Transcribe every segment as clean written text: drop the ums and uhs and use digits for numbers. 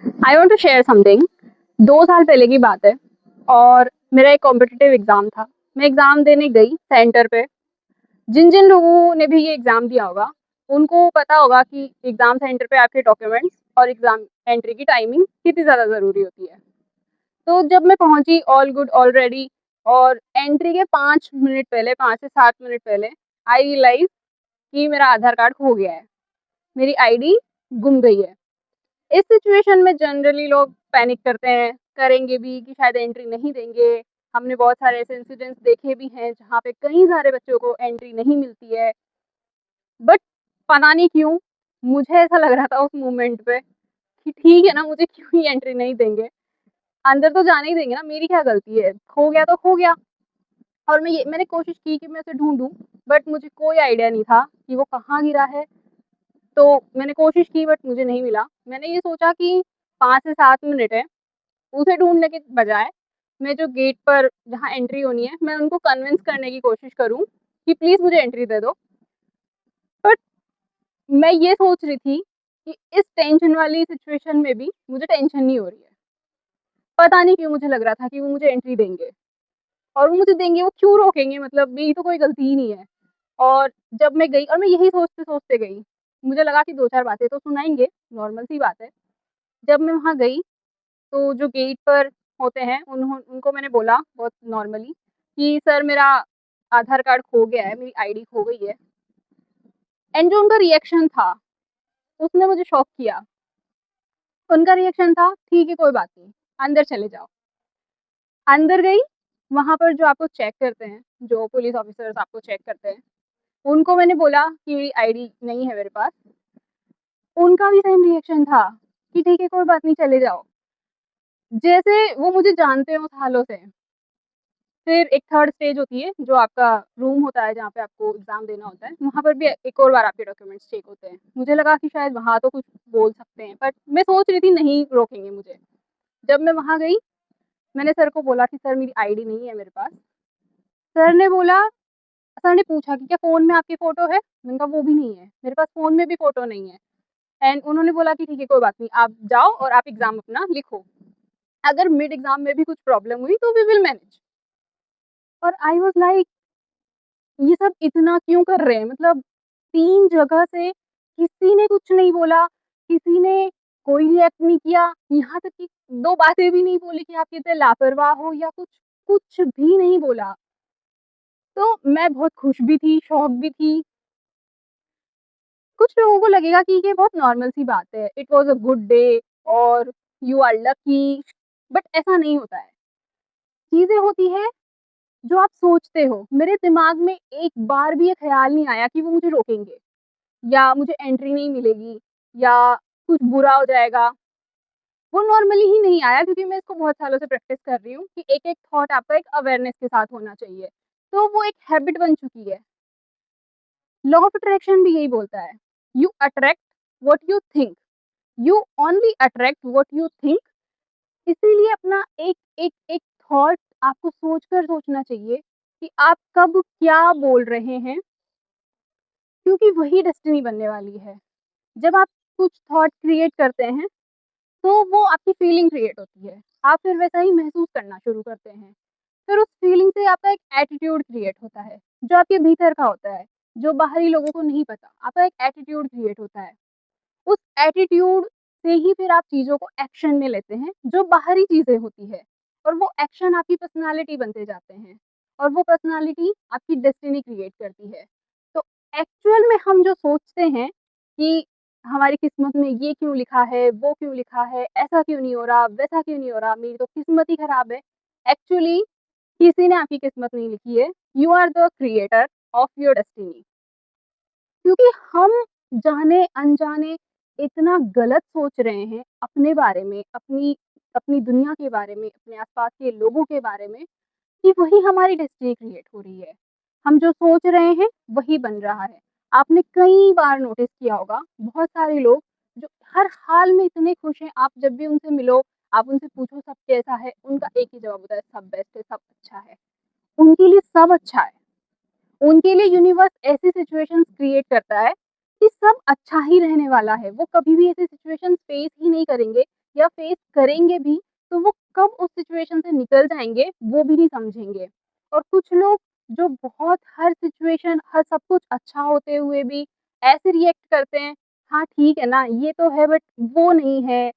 I want to share something. 2 साल पहले की बात है और मेरा एक कॉम्पिटिटिव एग्जाम था। मैं एग्जाम देने गई सेंटर पे। जिन जिन लोगों ने भी ये एग्जाम दिया होगा उनको पता होगा कि एग्जाम सेंटर पे आपके डॉक्यूमेंट्स और एग्जाम एंट्री की टाइमिंग कितनी ज़्यादा ज़रूरी होती है। तो जब मैं पहुंची ऑल गुड ऑलरेडी, और एंट्री के 5 मिनट पहले, 5 से 7 मिनट पहले आई रियलाइज कि मेरा आधार कार्ड खो गया है, मेरी आईडी गुम गई है। इस सिचुएशन में जनरली लोग पैनिक करते हैं, करेंगे भी कि शायद एंट्री नहीं देंगे। हमने बहुत सारे ऐसे इंसिडेंट्स देखे भी हैं जहाँ पे कई सारे बच्चों को एंट्री नहीं मिलती है। बट पता नहीं क्यों मुझे ऐसा लग रहा था उस मोमेंट पे कि ठीक है ना, मुझे क्यों ही एंट्री नहीं देंगे, अंदर तो जाने ही देंगे ना, मेरी क्या गलती है, खो गया तो खो गया। और मैंने कोशिश की कि मैं उसे ढूंढूं, बट मुझे कोई आइडिया नहीं था कि वो कहाँ गिरा है। तो मैंने कोशिश की बट मुझे नहीं मिला। मैंने ये सोचा कि 5 से 7 मिनट है, उसे ढूंढने के बजाय मैं जो गेट पर जहाँ एंट्री होनी है मैं उनको कन्विंस करने की कोशिश करूँ कि प्लीज़ मुझे एंट्री दे दो। बट मैं ये सोच रही थी कि इस टेंशन वाली सिचुएशन में भी मुझे टेंशन नहीं हो रही है। पता नहीं क्यों मुझे लग रहा था कि वो मुझे एंट्री देंगे, और वो मुझे देंगे, वो क्यों रोकेंगे, मतलब मेरी तो कोई गलती ही नहीं है। और जब मैं गई और मैं यही सोचते गई, मुझे लगा कि 2-4 बातें तो सुनाएंगे, नॉर्मल सी बात है। जब मैं वहाँ गई तो जो गेट पर होते हैं उनको मैंने बोला बहुत नॉर्मली कि सर मेरा आधार कार्ड खो गया है, मेरी आईडी खो गई है। एंड जो उनका रिएक्शन था उसने मुझे शॉक किया। उनका रिएक्शन था ठीक है कोई बात नहीं, अंदर चले जाओ। अंदर गई, वहाँ पर जो आपको चेक करते हैं, जो पुलिस ऑफिसर्स आपको चेक करते हैं, उनको मैंने बोला कि मेरी आईडी नहीं है मेरे पास। उनका भी सेम रिएक्शन था कि ठीक है कोई बात नहीं चले जाओ, जैसे वो मुझे जानते हो सालों से। फिर एक थर्ड स्टेज होती है जो आपका रूम होता है जहाँ पे आपको एग्जाम देना होता है, वहाँ पर भी एक और बार आपके डॉक्यूमेंट्स चेक होते हैं। मुझे लगा कि शायद वहाँ तो कुछ बोल सकते हैं, बट मैं सोच रही थी नहीं रोकेंगे मुझे। जब मैं वहाँ गई, मैंने सर को बोला कि सर मेरी आईडी नहीं है मेरे पास। सर ने बोला, सर ने पूछा कि क्या फ़ोन में आपकी फ़ोटो है? मैंने कहा वो भी नहीं है, मेरे पास फ़ोन में भी फ़ोटो नहीं है। एंड उन्होंने बोला कि ठीक है कोई बात नहीं, आप जाओ और आप एग्ज़ाम अपना लिखो। अगर मिड एग्ज़ाम में भी कुछ प्रॉब्लम हुई तो वी विल मैनेज। और आई वाज़ लाइक ये सब इतना क्यों कर रहे हैं? मतलब 3 जगह से किसी ने कुछ नहीं बोला, किसी ने कोई रिएक्ट नहीं किया, यहाँ तक कि 2 बातें भी नहीं बोली कि आप कितने लापरवाह हो या कुछ, कुछ भी नहीं बोला। तो मैं बहुत खुश भी थी, शॉक भी थी। कुछ लोगों को लगेगा कि ये बहुत नॉर्मल सी बात है, it was a good day और यू आर लकी, बट ऐसा नहीं होता है। चीज़ें होती हैं जो आप सोचते हो। मेरे दिमाग में एक बार भी ये ख़्याल नहीं आया कि वो मुझे रोकेंगे या मुझे एंट्री नहीं मिलेगी या कुछ बुरा हो जाएगा। वो नॉर्मली ही नहीं आया क्योंकि मैं इसको बहुत सालों से प्रैक्टिस कर रही हूँ कि एक-एक थॉट आपका एक अवेयरनेस के साथ होना चाहिए। तो वो एक हैबिट बन चुकी है। लॉ ऑफ अट्रैक्शन भी यही बोलता है, you attract what you think, you only attract what you think. इसीलिए अपना एक एक एक थॉट आपको सोचकर सोचना चाहिए कि आप कब क्या बोल रहे हैं, क्योंकि वही डेस्टिनी बनने वाली है। जब आप कुछ थॉट क्रिएट करते हैं तो वो आपकी फीलिंग क्रिएट होती है, आप फिर वैसा ही महसूस करना शुरू करते हैं। फिर उस फीलिंग से आपका एक एटीट्यूड क्रिएट होता है जो आपके भीतर का होता है, जो बाहरी लोगों को नहीं पता। आपका एक एटीट्यूड क्रिएट होता है, उस एटीट्यूड से ही फिर आप चीज़ों को एक्शन में लेते हैं जो बाहरी चीज़ें होती है, और वो एक्शन आपकी पर्सनैलिटी बनते जाते हैं, और वो पर्सनैलिटी आपकी डेस्टिनी क्रिएट करती है। तो एक्चुअल में हम जो सोचते हैं कि हमारी किस्मत में ये क्यों लिखा है, वो क्यों लिखा है, ऐसा क्यों नहीं हो रहा, वैसा क्यों नहीं हो रहा, मेरी तो किस्मत ही खराब है। एक्चुअली किसी ने आपकी किस्मत नहीं लिखी है, you are the creator of your destiny. क्योंकि हम जाने-अनजाने इतना गलत सोच रहे हैं अपने बारे में, अपनी अपनी दुनिया के बारे में, अपने आस-पास के लोगों के बारे में, कि वही हमारी डेस्टिनी क्रिएट हो रही है। हम जो सोच रहे हैं, वही बन रहा है। आपने कई बार नोटिस किया होगा, बहुत सारे लोग जो हर हाल में इतने खुश हैं, आप जब भी उनसे मिलो, आप उनसे पूछो सब कैसा है, उनका एक ही जवाब होता है, सब बेस्ट है, सब अच्छा है। उनके लिए सब अच्छा है। उनके लिए यूनिवर्स ऐसी सिचुएशंस क्रिएट करता है कि सब अच्छा ही रहने वाला है। वो कभी भी ऐसी सिचुएशन फेस ही नहीं करेंगे या फेस करेंगे भी तो वो कब उस सिचुएशन से निकल जाएँगे वो भी नहीं समझेंगे। और कुछ लोग जो बहुत हर सिचुएशन, हर सब कुछ अच्छा होते हुए भी ऐसे रिएक्ट करते हैं, हाँ ठीक है ना, ये तो है बट वो नहीं है,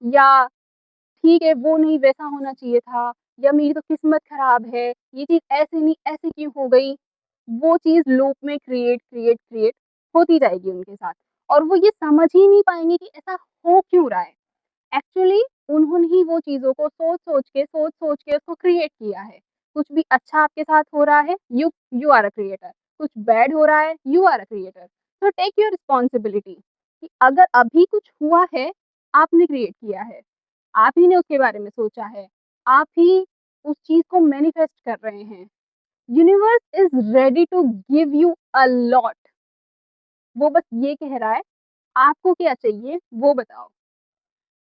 या ठीक है वो नहीं वैसा होना चाहिए था, या मेरी तो किस्मत खराब है, ये चीज़ ऐसे नहीं ऐसे क्यों हो गई? वो चीज़ लूप में क्रिएट होती जाएगी उनके साथ और वो ये समझ ही नहीं पाएँगे कि ऐसा हो क्यों रहा है। एक्चुअली उन्होंने ही वो चीज़ों को सोच-सोच के उसको क्रिएट किया है। कुछ भी अच्छा आपके साथ हो रहा है, you you are a creator, कुछ बैड हो रहा है, यू आर अ क्रिएटर। तो टेक योर रिस्पॉन्सिबिलिटी कि अगर अभी कुछ हुआ है, आपने क्रिएट किया है, आप ही ने उसके बारे में सोचा है, आप ही उस चीज़ को मैनिफेस्ट कर रहे हैं। Universe is ready to give you a lot. वो बस ये कह रहा है, आपको क्या चाहिए वो बताओ।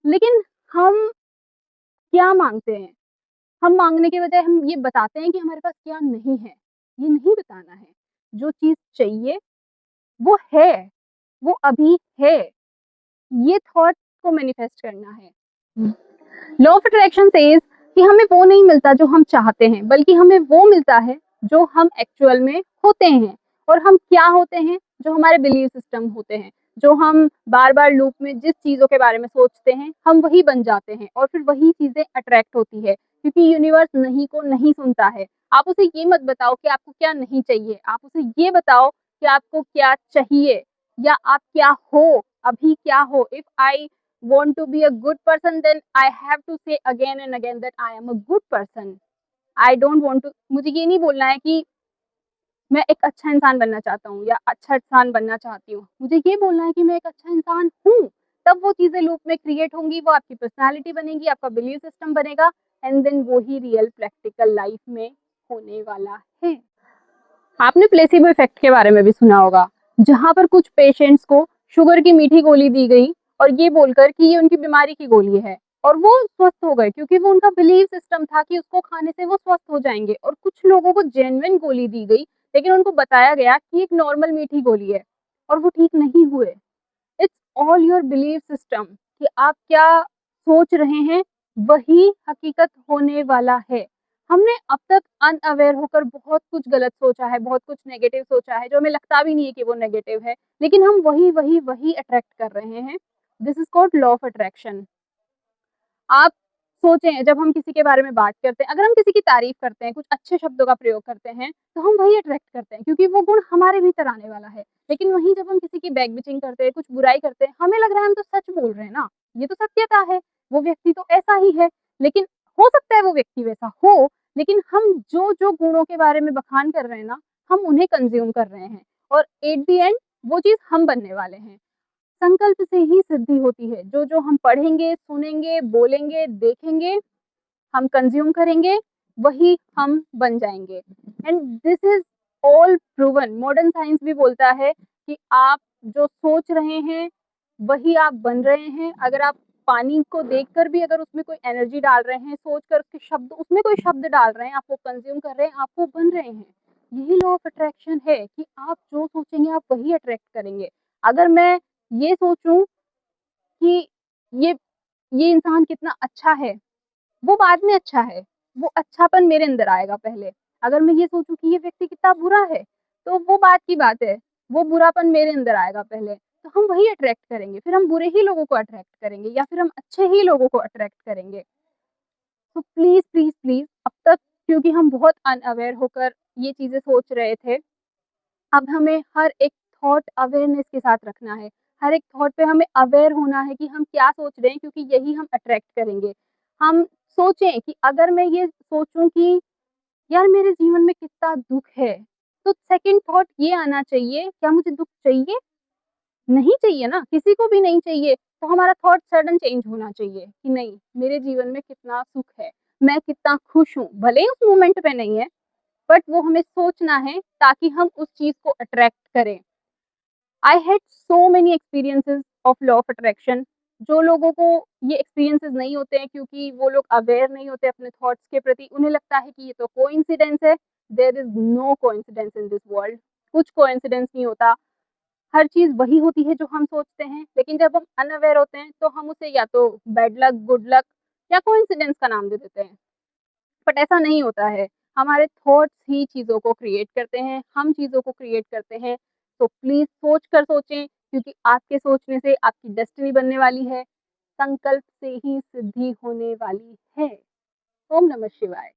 लेकिन हम क्या माँगते हैं? हम माँगने के बजाय हम ये बताते हैं कि हमारे पास क्या नहीं है, ये नहीं बताना है। जो चीज़ चाहिए वो है, वो अभी है, ये थॉट को मैनिफेस्ट करना है। लॉ ऑफ अट्रैक्शन सेज कि हमें वो नहीं मिलता जो हम चाहते हैं, बल्कि हमें वो मिलता है जो हम एक्चुअल में होते हैं। और हम क्या होते हैं? जो हमारे बिलीफ सिस्टम होते हैं, जो हम बार-बार लूप में जिस चीज़ों के बारे में सोचते हैं, हम वही बन जाते हैं और फिर वही चीज़ें अट्रैक्ट होती है, क्योंकि यूनिवर्स नहीं को नहीं सुनता है। आप उसे ये मत बताओ कि आपको क्या नहीं चाहिए, आप उसे ये बताओ कि आपको क्या चाहिए या आप क्या हो, अभी क्या हो। If I want to be a good person, then I have to say again and again that I am a good person. I don't want to, मुझे ये नहीं बोलना है कि मैं एक अच्छा इंसान बनना चाहता हूँ या अच्छा इंसान बनना चाहती हूँ। मुझे ये बोलना है कि मैं एक अच्छा इंसान हूँ। तब वो चीज़ें लूप में क्रिएट होंगी, वो आपकी पर्सनैलिटी बनेगी, आपका बिलीफ सिस्टम बनेगा एंड देन वो ही रियल प्रैक्टिकल लाइफ में होने वाला है। आपने प्लेसिबो इफेक्ट के बारे में भी सुना होगा, जहाँ पर कुछ पेशेंट्स को शुगर की मीठी गोली दी गई और ये बोलकर कि ये उनकी बीमारी की गोली है और वो स्वस्थ हो गए, क्योंकि वो उनका बिलीव सिस्टम था कि उसको खाने से वो स्वस्थ हो जाएंगे। और कुछ लोगों को जेन्युइन गोली दी गई, लेकिन उनको बताया गया कि एक नॉर्मल मीठी गोली है और वो ठीक नहीं हुए। It's all your belief system कि आप क्या सोच रहे हैं, वही हकीकत होने वाला है। हमने अब तक अनअवेयर होकर बहुत कुछ गलत सोचा है, बहुत कुछ नेगेटिव सोचा है, जो हमें लगता भी नहीं है कि वो नेगेटिव है, लेकिन हम वही अट्रैक्ट कर रहे हैं। This is called law of attraction. आप सोचें, जब हम किसी के बारे में बात करते हैं, अगर हम किसी की तारीफ़ करते हैं, कुछ अच्छे शब्दों का प्रयोग करते हैं, तो हम वही अट्रैक्ट करते हैं, क्योंकि वो गुण हमारे भीतर आने वाला है। लेकिन वहीं जब हम किसी की बैक बिचिंग करते हैं, कुछ बुराई करते हैं, हमें लग रहा है हम तो सच बोल रहे हैं ना, ये तो सत्यता है, वो व्यक्ति तो ऐसा ही है। लेकिन हो सकता है वो व्यक्ति वैसा हो, लेकिन हम जो गुणों के बारे में बखान कर रहे हैं ना, हम उन्हें कंज़्यूम कर रहे हैं और एट द एंड वो चीज़ हम बनने वाले हैं। संकल्प से ही सिद्धि होती है। जो हम पढ़ेंगे, सुनेंगे, बोलेंगे, देखेंगे, हम कंज़्यूम करेंगे, वही हम बन जाएँगे। And this is all proven. Modern science भी बोलता है कि आप जो सोच रहे हैं, वही आप बन रहे हैं। अगर आप पानी को देखकर भी अगर उसमें कोई एनर्जी डाल रहे हैं, सोचकर उसके शब्द उसमें कोई शब्द डाल रहे हैं, आप वो कंज़्यूम कर रहे हैं, आप वो बन रहे हैं। यही लॉ ऑफ अट्रैक्शन है कि आप जो सोचेंगे, आप वही अट्रैक्ट करेंगे। अगर मैं ये सोचूँ कि ये ये इंसान कितना अच्छा है, वो बाद में अच्छा है, वो अच्छापन मेरे अंदर आएगा पहले। अगर मैं ये सोचूँ कि ये व्यक्ति कितना बुरा है, तो वो बात की बात है, वो बुरापन मेरे अंदर आएगा पहले। तो हम वही अट्रैक्ट करेंगे, फिर हम बुरे ही लोगों को अट्रैक्ट करेंगे या फिर हम अच्छे ही लोगों को अट्रैक्ट करेंगे। तो प्लीज़, प्लीज़, प्लीज़, अब तक क्योंकि हम बहुत अनअवेयर होकर ये चीज़ें सोच रहे थे, अब हमें हर एक थॉट अवेयरनेस के साथ रखना है। हर एक थॉट पे हमें अवेयर होना है कि हम क्या सोच रहे हैं, क्योंकि यही हम अट्रैक्ट करेंगे। हम सोचें कि अगर मैं ये सोचूँ कि यार मेरे जीवन में कितना दुःख है, तो सेकंड थॉट ये आना चाहिए, क्या मुझे दुःख चाहिए? नहीं चाहिए ना, किसी को भी नहीं चाहिए। तो हमारा थॉट सडन चेंज होना चाहिए कि नहीं, मेरे जीवन में कितना सुख है, मैं कितना खुश हूँ। भले ही उस मोमेंट पे नहीं है, बट वो हमें सोचना है ताकि हम उस चीज़ को अट्रैक्ट करें। I had so many experiences of law of attraction. जो लोगों को ये एक्सपीरियंसेस नहीं होते हैं, क्योंकि वो लोग अवेयर नहीं होते अपने थॉट्स के प्रति, उन्हें लगता है कि ये तो कोइंसिडेंस है। There is no coincidence in this world. कुछ कोइंसिडेंस नहीं होता। हर चीज़ वही होती है जो हम सोचते हैं, लेकिन जब हम अनअवेयर होते हैं तो हम उसे या तो बैड लक, गुड लक या कोइंसिडेंस का नाम दे देते हैं। बट ऐसा नहीं होता है। हमारे थॉट्स ही चीज़ों को क्रिएट करते हैं, हम चीज़ों को क्रिएट करते हैं। तो प्लीज़ सोच कर सोचें, क्योंकि आपके सोचने से आपकी डेस्टिनी बनने वाली है, संकल्प से ही सिद्धि होने वाली है। ओम नमः शिवाय।